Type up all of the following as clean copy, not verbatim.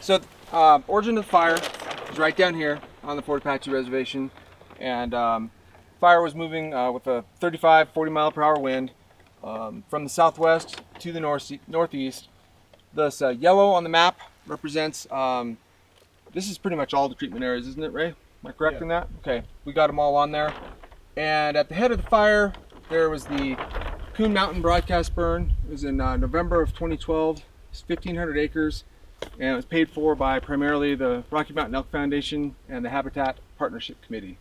So, origin of the fire is right down here on the Fort Apache Reservation, and fire was moving with a 35, 40 mile per hour wind from the southwest to the northeast. This yellow on the map represents, this is pretty much all the treatment areas, isn't it, Ray? Am I correct in that? Okay, we got them all on there. And at the head of the fire, there was the Coon Mountain broadcast burn. It was in November of 2012. It's 1,500 acres, and it was paid for by primarily the Rocky Mountain Elk Foundation and the Habitat Partnership Committee.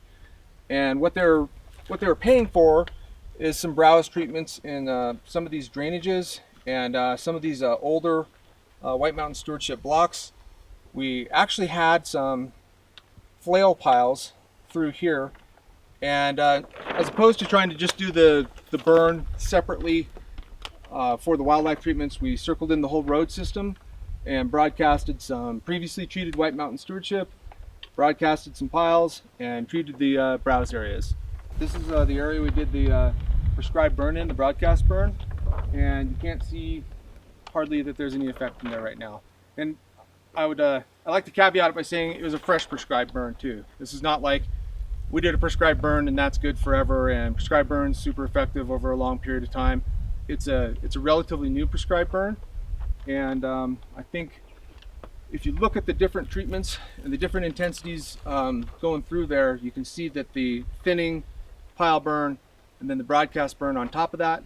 And what they were paying for is some browse treatments in some of these drainages and some of these older White Mountain Stewardship blocks. We actually had some flail piles through here, and as opposed to trying to just do the burn separately for the wildlife treatments, we circled in the whole road system and broadcasted some previously treated White Mountain Stewardship, broadcasted some piles, and treated the browse areas. This is the area we did the prescribed burn in, the broadcast burn, and you can't see hardly that there's any effect in there right now. And I like to caveat it by saying it was a fresh prescribed burn too. This is not like we did a prescribed burn and that's good forever, and prescribed burn's super effective over a long period of time. It's a relatively new prescribed burn, and I think if you look at the different treatments and the different intensities going through there, you can see that the thinning, pile burn, and then the broadcast burn on top of that,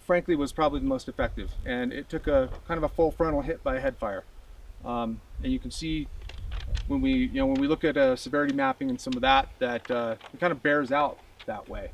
frankly, was probably the most effective. And it took a kind of a full frontal hit by a head fire. And you can see when we look at severity mapping and some of that, it kind of bears out that way.